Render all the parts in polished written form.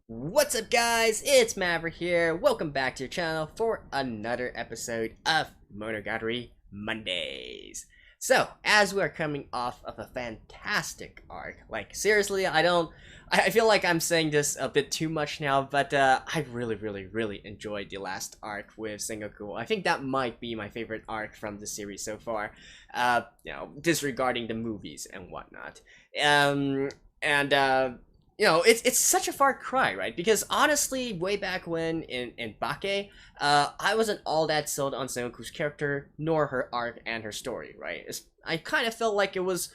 What's up, guys? It's Maverick here. Welcome back to your channel for another episode of Monogatari Mondays. So, as we're coming off of a fantastic arc, like seriously, I feel like I'm saying this a bit too much now, but I really enjoyed the last arc with Sengoku. I think that might be my favorite arc from the series so far. Disregarding the movies and whatnot. And it's such a far cry, right? Because honestly, way back when in Bake, I wasn't all that sold on Sengoku's character, nor her arc and her story, right? I kind of felt like it was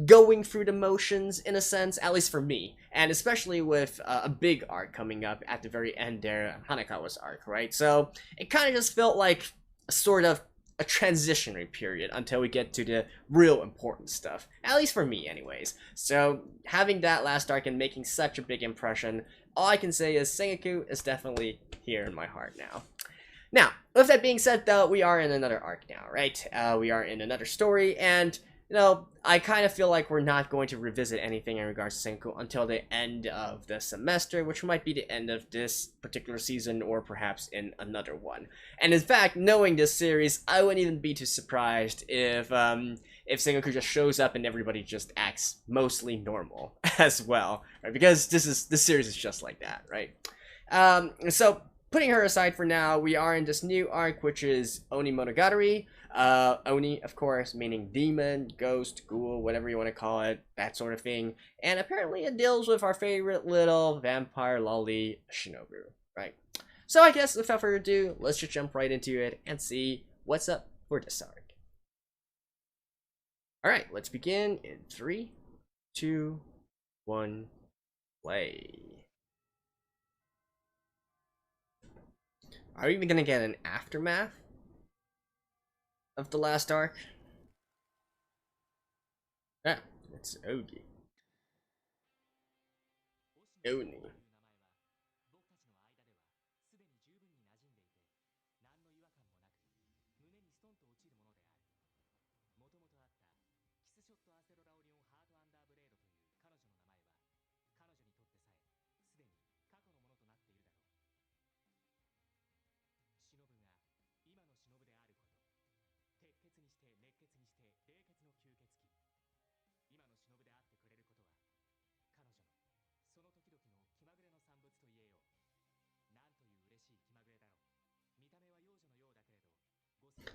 going through the motions in a sense, at least for me, and especially with a big arc coming up at the very end there, Hanekawa's arc, right? So it kind of just felt like a sort of a transitionary period until we get to the real important stuff, at least for me anyways. So having that last arc and making such a big impression, all I can say is Sengoku is definitely here in my heart now. Now, with that being said though, we are in another arc now, right? We are in another story, and I kind of feel like we're not going to revisit anything in regards to Sengoku until the end of the semester, which might be the end of this particular season or perhaps in another one. And in fact, knowing this series, I wouldn't even be too surprised if Sengoku just shows up and everybody just acts mostly normal as well, right? Because this series is just like that, right? So putting her aside for now, we are in this new arc, which is Onimonogatari. Oni, of course, meaning demon, ghost, ghoul, whatever you want to call it, that sort of thing. And apparently it deals with our favorite little vampire lolly, Shinobu, right? So I guess without further ado, let's just jump right into it and see what's up for this arc. Alright, let's begin in 3, 2, 1, play. Are we even gonna get an aftermath of the last arc? Ah, it's Ogi. Oni.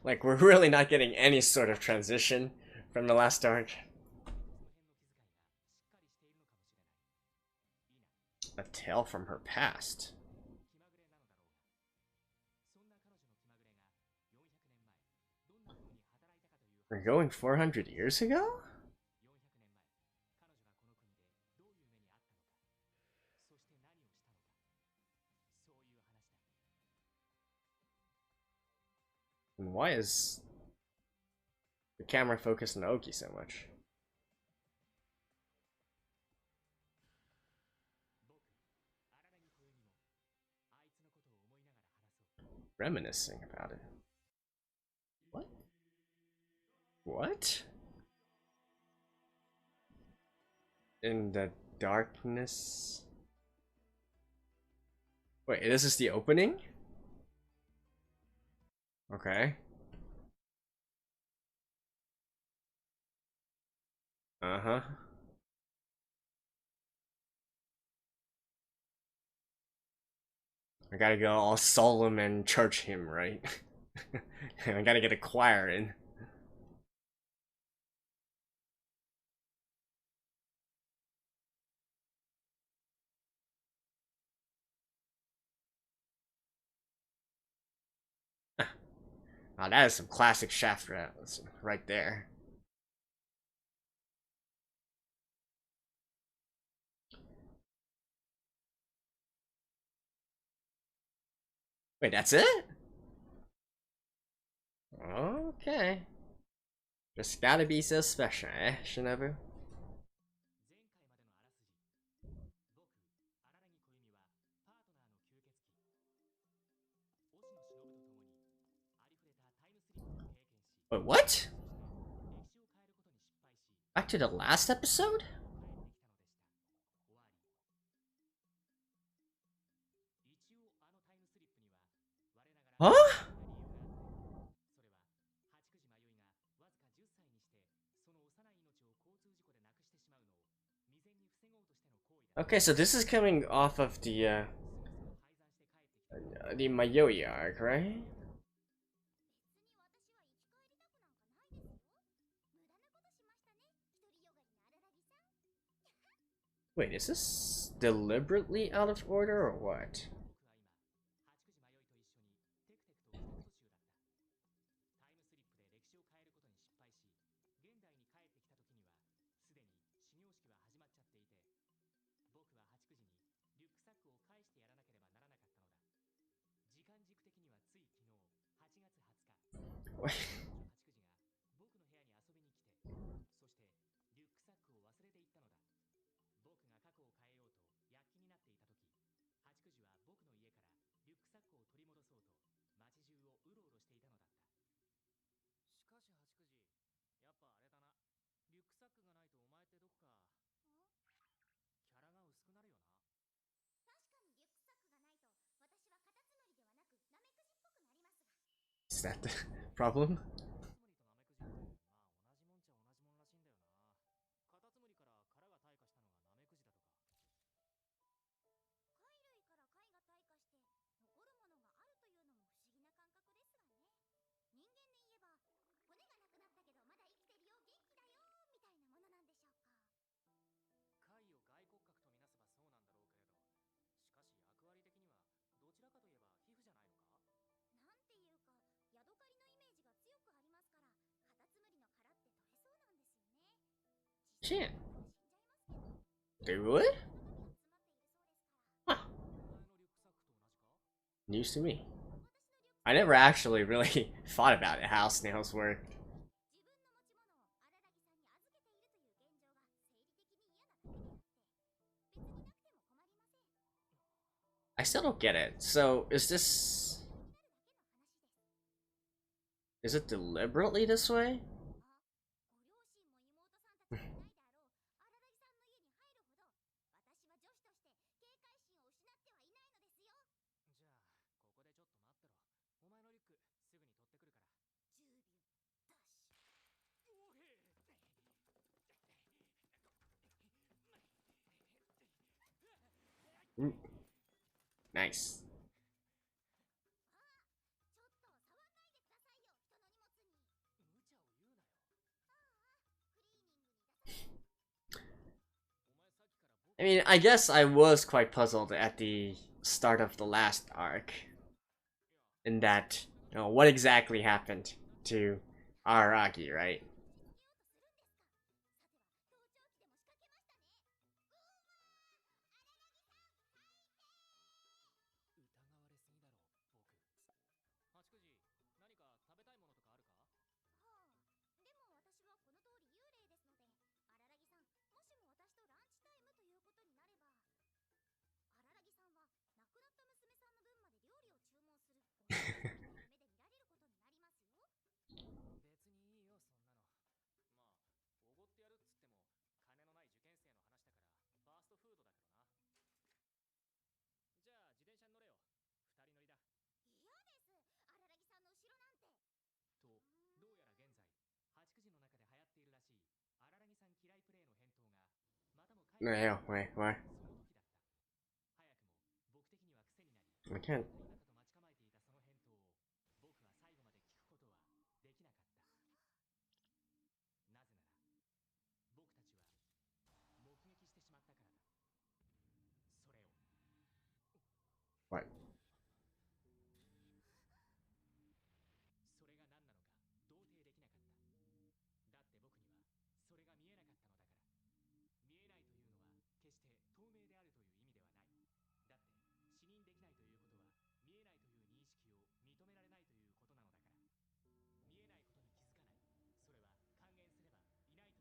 Like, we're really not getting any sort of transition from the last arc. A tale from her past. We're going 400 years ago? And why is the camera focused on Oki so much? Reminiscing about it. What? What? In the darkness? Wait, this is the opening? Okay. Uh-huh. I gotta go all solemn and church hymn, right? I gotta get a choir in. Oh, that is some classic Shaft right there. Wait, that's it? Okay. Just gotta be so special, eh, Shinobu? Wait, what? Back to the last episode? Huh? Okay, so this is coming off of the Mayoi arc, right? Wait, is this deliberately out of order or what? Is that the problem? Shit. Do it? Huh. News to me. I never actually really thought about it, how snails work. I still don't get it. So, is this... Is it deliberately this way? Ooh. Nice. I mean, I guess I was quite puzzled at the start of the last arc. In that, you know, what exactly happened to Araki, right? No, wait, what? I can't. What?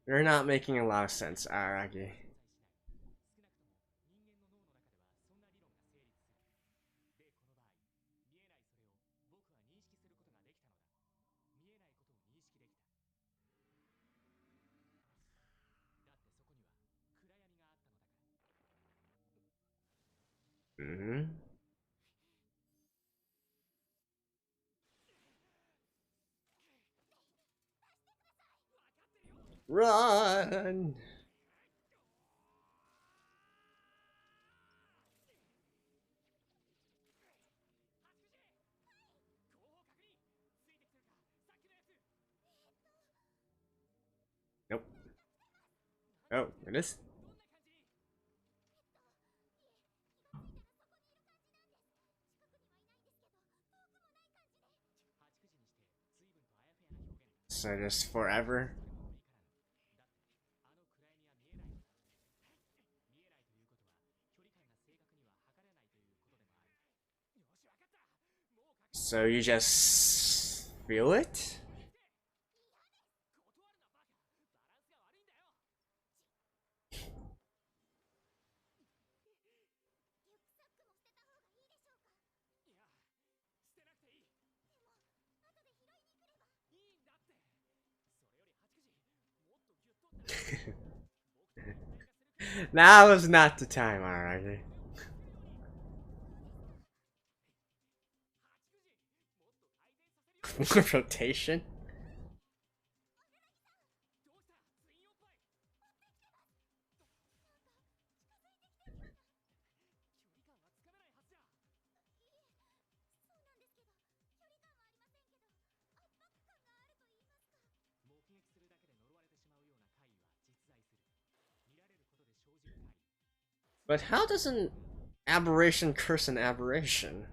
You're not making a lot of sense, Araki. Mm-hmm. Run! Nope. Oh, it is? So just forever? So you just feel it? Now is not the time, alright. Rotation? But how does an aberration curse an aberration?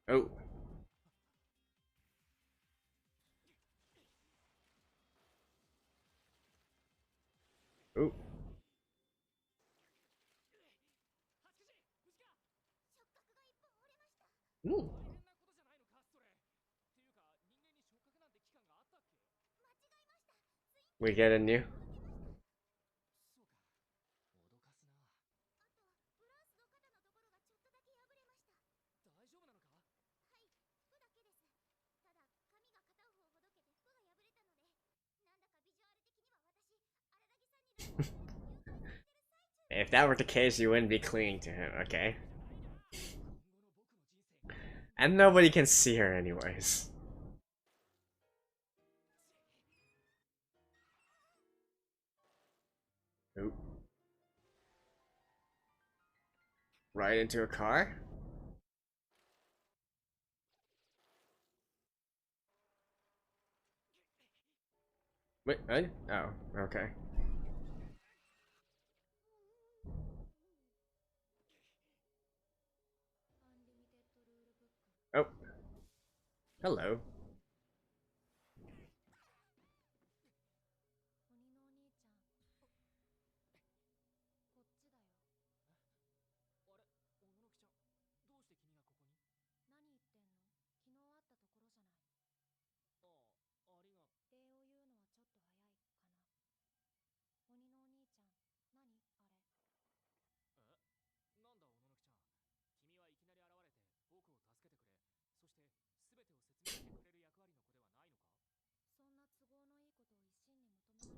Oh. Oh. Ooh. We get a new. If that were the case, you wouldn't be clinging to him, okay? And nobody can see her anyways. Oop. Right into a car? Wait, oh, okay. Oh. Hello.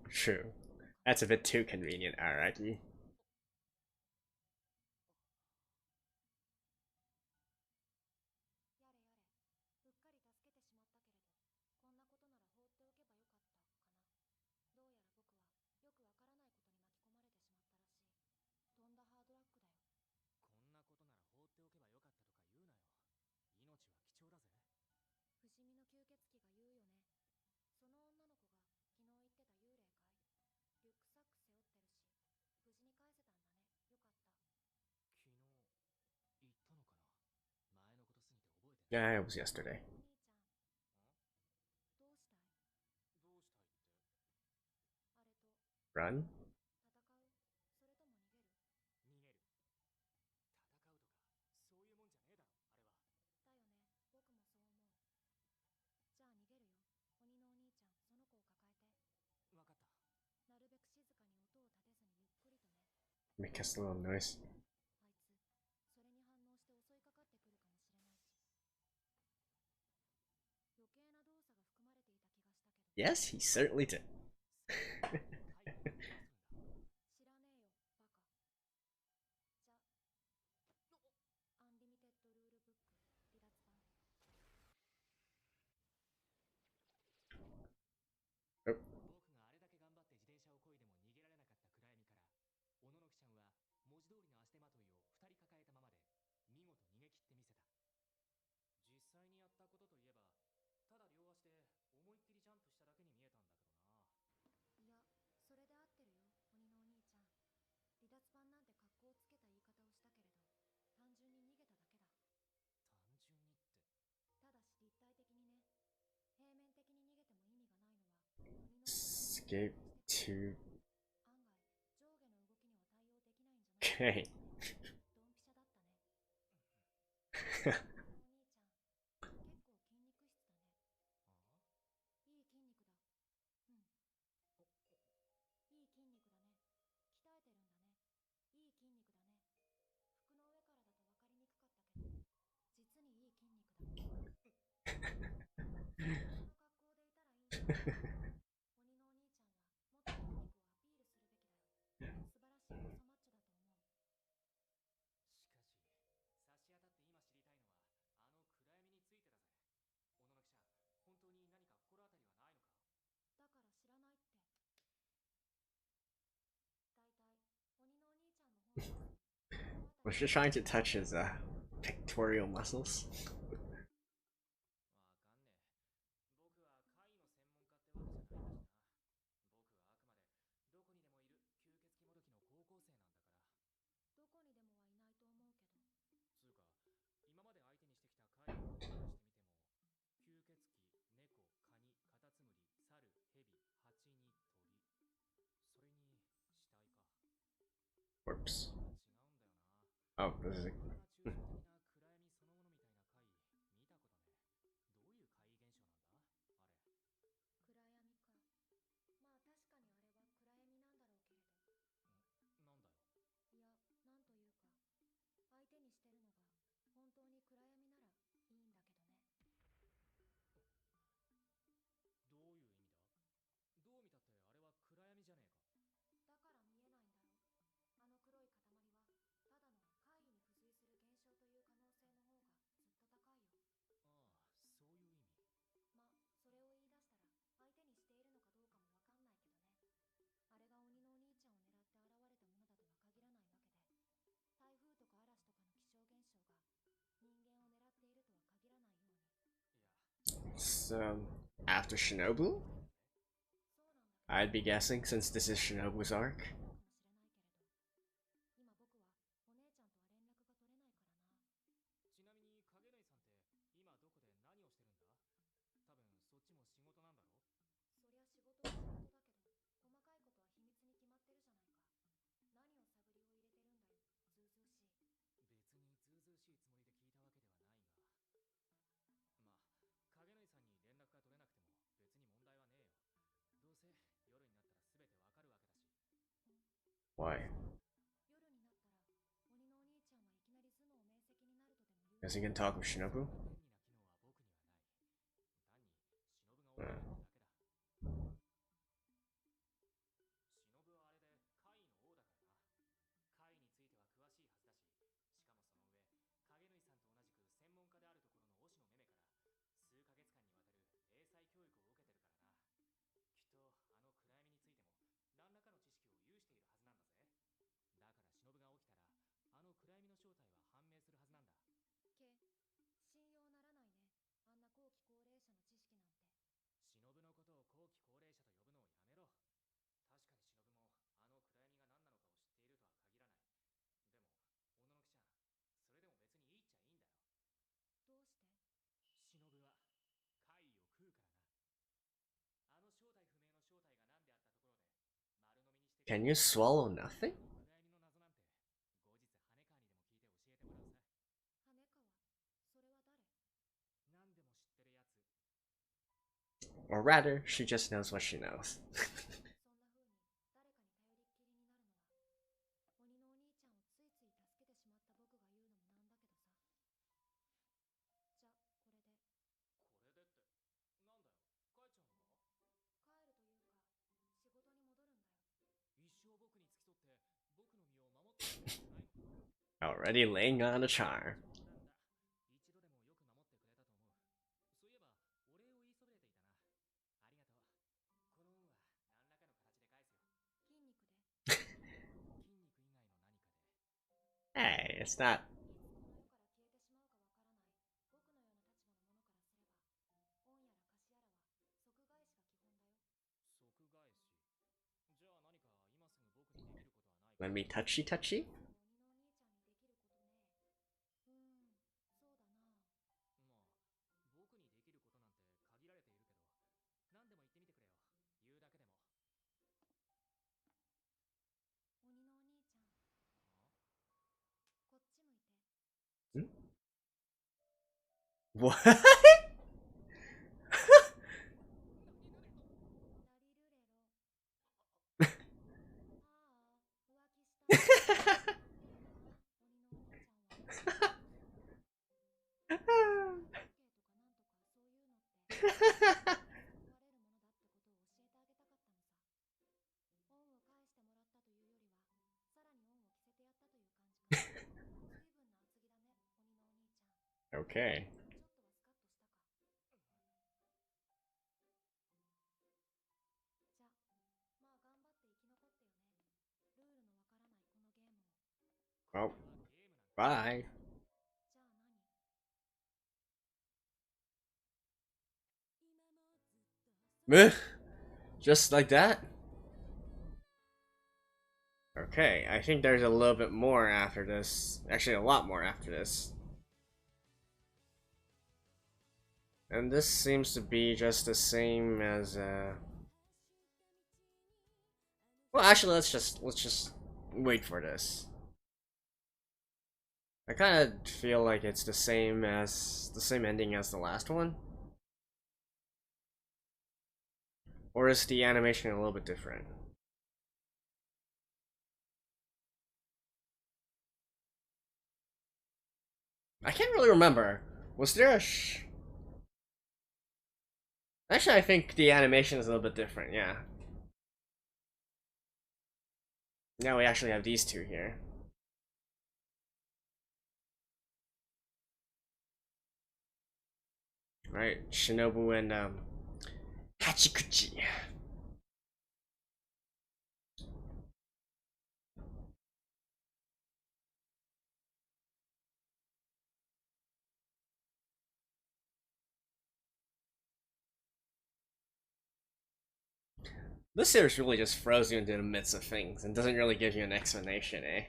True. That's a bit too convenient, Araki. Yeah, it was yesterday. Run? Make us a little noise. Yes, he certainly did. 知らねえよ、バカ。じゃ、アンリミテッドルールブック、離脱版。僕があれだけ頑張って自転車を漕いでも逃げられなかった暗闇から、小野のきちゃんは文字通りの足手まといを2人抱えたままで見事逃げ切ってみせた。実際にやったことといえば、ただ両足で思いっきりジャンプしただけに見えたんだけどな。いや、それで合ってるよ、鬼のお兄ちゃん。離脱版なんて格好をつけた言い方をしたけれど、単純に逃げただけだ。単純にって。ただし立体的にね。平面的に逃げても意味がないのは、鬼の Escape to. 案外上下の動きには対応できないんじゃないか。ドンピシャだったね。お兄ちゃん、結構筋肉質だね。ああ、いい筋肉だ。うん。いい筋肉だね。鍛えてるんだね。いい筋肉だね。服の上からだと分かりにくかったけど、実にいい筋肉だ。その格好でいたらいいんじゃない。鬼のお兄ちゃんはもっと筋肉をアピールするべきだよ。素晴らしい細マッチョだと思う。しかし、差し当たって今知りたいのは、あの暗闇についてだぜ。小野の記者、本当に何か心当たりはないのか。だから知らないって。だいたい鬼のお兄ちゃんの本性。Was she trying to touch his pectoral muscles? わかんねえ。僕は怪の専門家ってわけじゃないんだしな。僕はあくまでどこにでもいる吸血鬼もどきの高校生なんだから。どこにでもはいないと思うけど。つうか、今まで相手にしてきた怪を思い出してみても、吸血鬼、猫、カニ、カタツムリ、猿、ヘビ、ハチに鳥。それに死体か。 Whoops. 違うんだよな。Oh, this is. こんな抽象的な暗闇そのものみたいな怪見たことね。どういう怪異現象なんだあれ。暗闇か。まあ確かにあれは暗闇なんだろうけれど。なんだよ。いや、なんというか、相手にしてるのが本当に暗闇ならいいんだけどね。どういう意味だ。どう見たってあれは暗闇じゃねえか。だから見えないんだろう。あの黒い塊はただの怪異に付随する現象という可能性の方がずっと高いよ。ああ、そういう意味。ま、それを言い出したら相手にしているのかどうかもわかんないけどね。あれが鬼のお兄ちゃんを狙って現れたものだとは限らないわけで、台風とか嵐とかの気象現象が人間を狙っているとは限らないように。いや、 So, after Shinobu? そうなんだけど。 I'd be guessing, since this is Shinobu's arc. かもしれないけれど、今僕はお姉ちゃんとは連絡が取れないからな。ちなみに影縫さんって今どこで何をしてるんだ。多分そっちも仕事なんだろ。そりゃ仕事は仕事だけど、細かいことは秘密に決まってるじゃないか。何を探りを入れてるんだよ、ずうずうしい。別にずうずうしいつもりで聞いたわけではないが、まあ影縫さんに連絡が取れなくても別に問題はねえよ。どうせ夜になったら全てわかるわけだし。 Why? 夜になったら鬼のお兄ちゃんはいきなり頭脳明晰になるとでも言う。 Guess he can talk with Shinobu? 便利な機能は僕にはない。単に忍が多いってだけだ。忍はあれで怪異の王だからな。怪異については詳しいはずだし、しかもその上影縫さんと同じく専門家であるところの推しのめめから数ヶ月間にわたる英才教育を受けてるからな。きっとあの暗闇についても何らかの知識を有しているはずなんだぜ。だから忍が起きたらあの暗闇の正体は判明するはずなんだ。信用ならないね。あんな後期高齢者の知識なんて。忍のことを後期高齢者と呼ぶのをやめろ。確かに忍もあの暗闇が何なのかを知っているとは限らない。でも小野の記者、それでも別にいいっちゃいいんだよ。どうして。忍は怪異を食うからな。あの正体不明の正体が何であったところで丸飲みにして。 Can you swallow nothing? 暗闇の謎なんて後日羽川にでも聞いて教えてもらうさ。羽川、それは誰。何でも知ってるやつ。 Or rather, she just knows what she knows. そんな風に誰かに頼りっきりになるのは、鬼のお兄ちゃんをついつい助けてしまった僕が言うのもなんだけどさ。じゃ、これで。これでってなんだよ、帰っちゃうのか。Already laying on a charm. 一度でもよく守ってくれたと思う。そういえば、お礼を言いそびれていたな。ありがとう。この恩は何らかの形で返すよ。筋肉で。筋肉以外の何かで。Hey, it's not. いつこの世から消えてしまうかわからない。僕のような立場の者からすれば、恩やら貸しやらは即返しが基本だよ。即返し。じゃあ何か今すぐ僕にできることはないか。 Let me touchy touchy. 鬼のお兄ちゃんにできることね。そうだな。まあ、僕にできることなんて限られているけど、何でも言ってみてくれよ。言うだけでも。鬼のお兄ちゃん、こっち向いて。Hmm? What? ラリルレロ。ああ、浮気した。鬼のお兄ちゃんは。とかなんとかそういうのって問われるものだってことを教えてあげたかったのさ。恩を返してもらったというよりは、さらに恩を着せてやったという感じかな。随分な厚着だね、鬼のお兄ちゃん。Okay. ちょっとはスカッとしたか。じゃ、まあ頑張って生き残ってよね。ルールのわからないこのゲームを。Well, bye. じゃあ何？ Meh. Just like that? Okay, I think there's a little bit more after this. Actually, a lot more after this. And this seems to be just the same as well, actually, let's just wait for this. I kind of feel like it's the same ending as the last one. Or is the animation a little bit different? I can't really remember. Was there a Actually, I think the animation is a little bit different, yeah. Now we actually have these two here. Right, Shinobu and Hachikuchi. This series really just throws you into the midst of things and doesn't really give you an explanation, eh?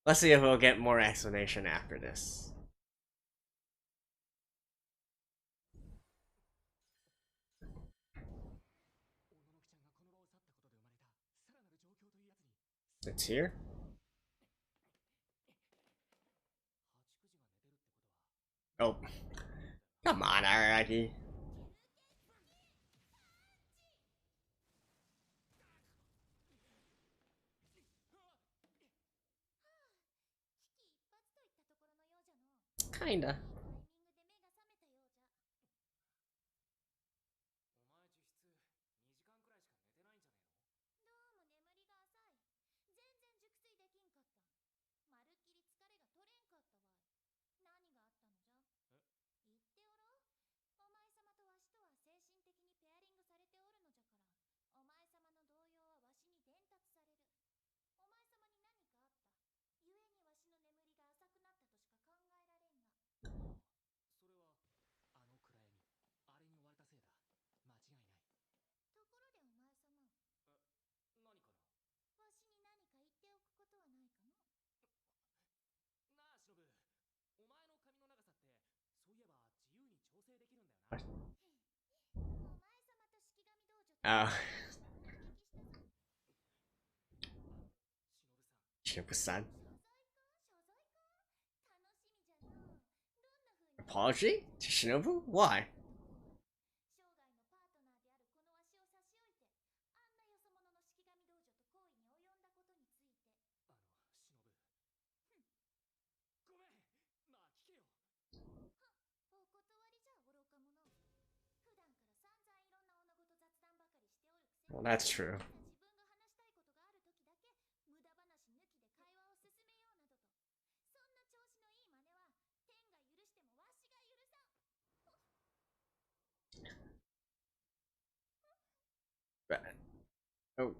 Let's see if we'll get more explanation after this. It's here? Oh. Come on, Araki. Kinda. お前実質2時間くらいしか寝てないんじゃねえの？どうも眠りが浅い。全然熟睡できんかった。まるっきり疲れが取れんかったわい。何があったのじゃ？言っておろう。お前様とわしとは精神的にペアリングされておるのじゃから、お前様の動揺はわしに伝達される。お前様に何かあった。故にわしの眠りが浅くなったとしか考えられんが。ああ、それはあの暗闇、あれに追われたせいだ。間違いない。ところでお前様。何かな？わしに何か言っておくことはないかの？なあ、忍。お前の髪の長さって、そういえば自由に調整できるんだよな。お前様と式神道場と Oh. 忍さん。Shinobu-san. Apology? To Shinobu? Why? 生涯のパートナーであるこのわしを差し置いて、あんなよそ者の式神道女と行為に及んだことについて。忍。ごめん。まあ聞けよ。お断りじゃ愚か者。普段から散々いろんな女ごと雑談ばかりしておるくせに。Well, that's true. 自分が話したいことがある時だけ無駄話抜きで会話を Oh.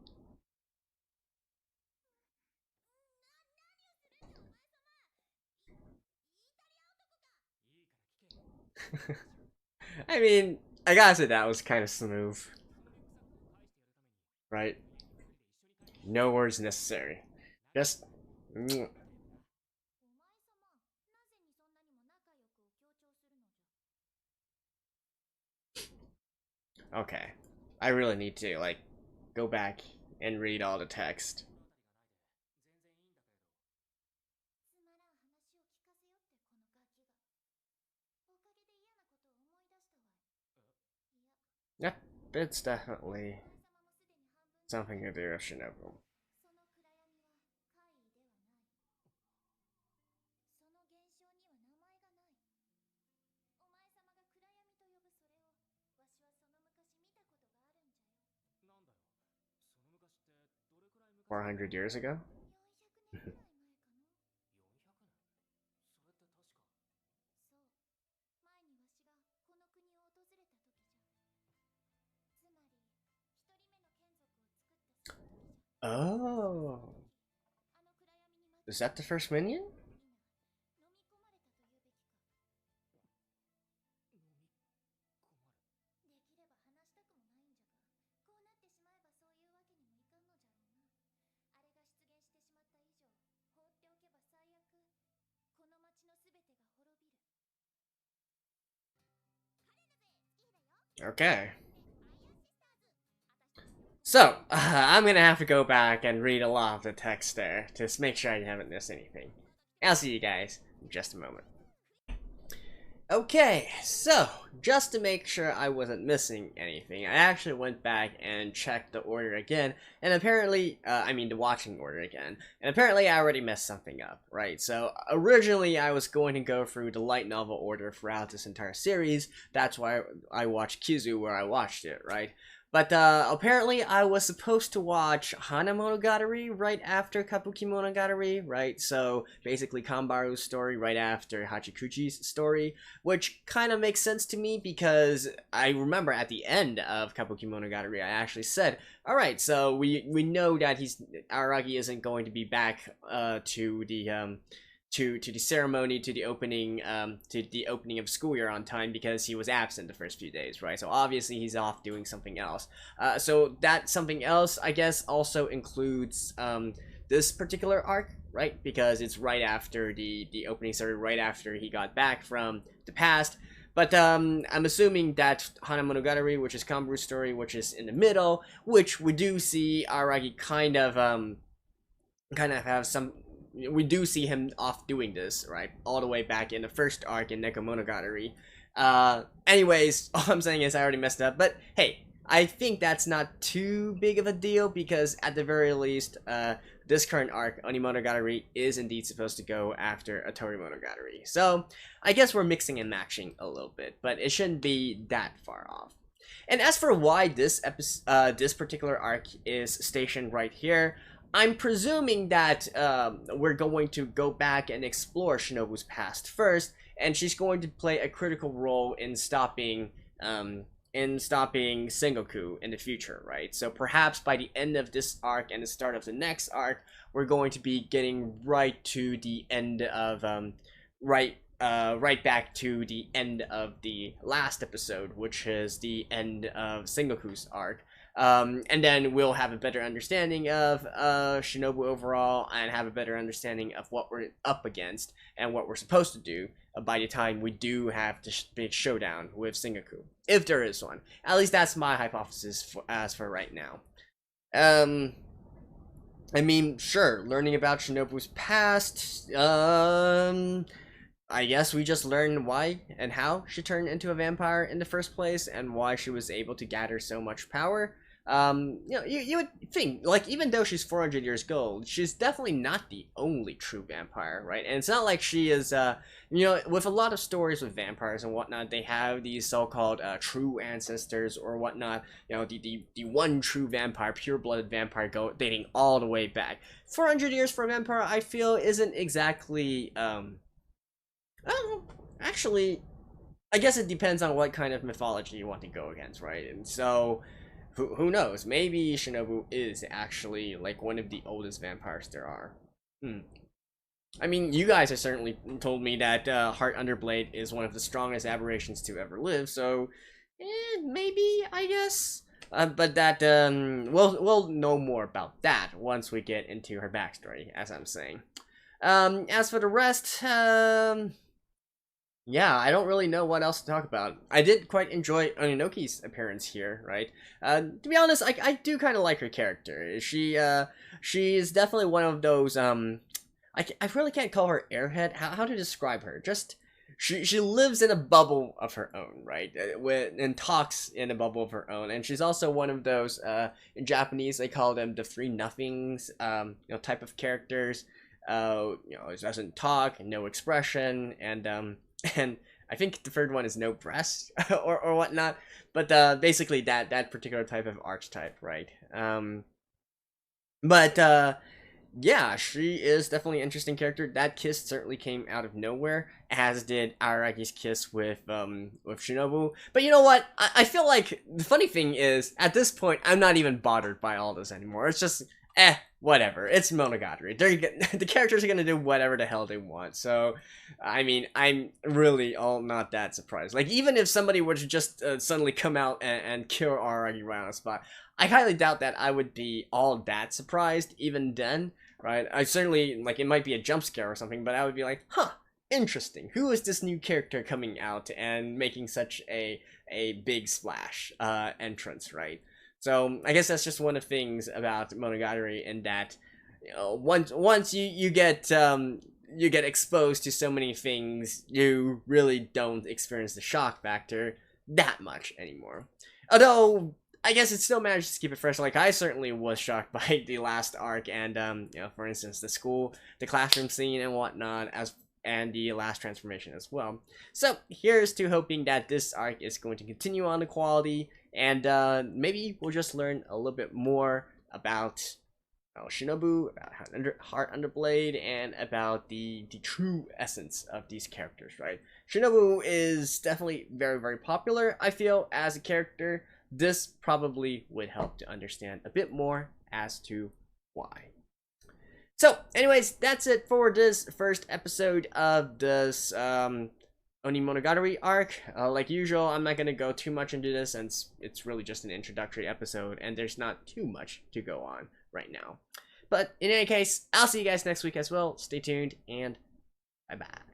I mean, I gotta say that was kind of smooth, right? No words necessary. Just. Okay. I really need to, like, go back and read all the text. Yeah, it's definitely something to do with Shinobu. Nanda yo. その昔ってどれくらい昔 400 years ago? 400年それって確かそう前にわしがこの国を訪れた時じゃつまり一人目の眷属を作ったその時じゃ Oh. Is that the first minion? 飲み込まれたというべきかできれば話したくもないんじゃがこうなってしまえばそういうわけにもいかんのじゃろうなあれが出現してしまった以上放っておけば最悪この町の全てが滅びる Okay. So, I'm gonna have to go back and read a lot of the text there to make sure I haven't missed anything. I'll see you guys in just a moment. Okay, so just to make sure I wasn't missing anything, I actually went back and checked the order again, and apparently, I mean the watching order again, and apparently I already messed something up, right? So originally I was going to go through the light novel order throughout this entire series. That's why I watched Kizu where I watched it, right? But apparently I was supposed to watch Monogatari right after Kabuki Monogatari, right? So basically Kambaru's story right after Hachikuchi's story, which kind of makes sense to me because I remember at the end of Kabuki Monogatari I actually said, all right, so we know that Aragi isn't going to be back to the ceremony, to the opening of school year on time because he was absent the first few days, right? So obviously he's off doing something else. So that something else, I guess, also includes this particular arc, right? Because it's right after the opening started, right after he got back from the past. But I'm assuming that Monogatari, which is Kamburu's story, which is in the middle, which we do see Aragi kind of have some. We do see him off doing this, right? All the way back in the first arc in Nekomonogatari. Anyways, all I'm saying is I already messed up, but hey, I think that's not too big of a deal because at the very least, this current arc, Onimonogatari, is indeed supposed to go after Atori Monogatari. So, I guess we're mixing and matching a little bit, but it shouldn't be that far off. And as for why this particular arc is stationed right here, I'm presuming that we're going to go back and explore Shinobu's past first, and she's going to play a critical role in stopping Sengoku in the future, right? So perhaps by the end of this arc and the start of the next arc, we're going to be getting right to the end of right back to the end of the last episode, which is the end of Sengoku's arc. And then we'll have a better understanding of Shinobu overall and have a better understanding of what we're up against and what we're supposed to do by the time we do have the big showdown with Sengoku, if there is one. At least that's my hypothesis as for right now. I mean, sure, learning about Shinobu's past, I guess we just learned why and how she turned into a vampire in the first place and why she was able to gather so much power. You would think, like, even though she's 400 years old, she's definitely not the only true vampire, right? And it's not like she is, with a lot of stories with vampires and whatnot, they have these so-called true ancestors or whatnot, the one true vampire, pure-blooded vampire dating all the way back. 400 years for a vampire, I feel, isn't exactly, I don't know, actually, I guess it depends on what kind of mythology you want to go against, right? And so, who knows? Maybe Shinobu is actually like one of the oldest vampires there are. I mean, you guys have certainly told me that Heart Underblade is one of the strongest aberrations to ever live, so maybe, I guess. But that we'll know more about that once we get into her backstory, as I'm saying. As for the rest, yeah, I don't really know what else to talk about. I did quite enjoy Oninoki's appearance here, right? To be honest, I do kind of like her character. She is definitely one of those I really can't call her airhead. How to describe her? Just she lives in a bubble of her own, right? And talks in a bubble of her own. And she's also one of those in Japanese they call them the three nothings, type of characters. It doesn't talk, no expression, and I think the third one is no breast or whatnot. But basically that particular type of archetype, right? Yeah, she is definitely an interesting character. That kiss certainly came out of nowhere, as did Aragi's kiss with Shinobu. But you know what? I feel like the funny thing is, at this point, I'm not even bothered by all this anymore. It's just, whatever. It's Monogatari. The characters are gonna do whatever the hell they want. So, I mean, I'm really all not that surprised. Like, even if somebody were to just suddenly come out and kill Aragi right on the spot, I highly doubt that I would be all that surprised even then. Right, I certainly, like, it might be a jump scare or something, but I would be like, huh, interesting. Who is this new character coming out and making such a big splash entrance, right? So I guess that's just one of the things about Monogatari, in that, once you get exposed to so many things, you really don't experience the shock factor that much anymore. Although I guess it still managed to keep it fresh. Like, I certainly was shocked by the last arc, and for instance, the classroom scene and whatnot, and the last transformation as well. So here's to hoping that this arc is going to continue on the quality, and maybe we'll just learn a little bit more about Shinobu, about Heart Underblade, and about the true essence of these characters. Right, Shinobu is definitely very, very popular, I feel, as a character. This probably would help to understand a bit more as to why. So, anyways, that's it for this first episode of this Onimonogatari arc. Like usual, I'm not going to go too much into this, since it's really just an introductory episode, and there's not too much to go on right now. But in any case, I'll see you guys next week as well. Stay tuned, and bye-bye.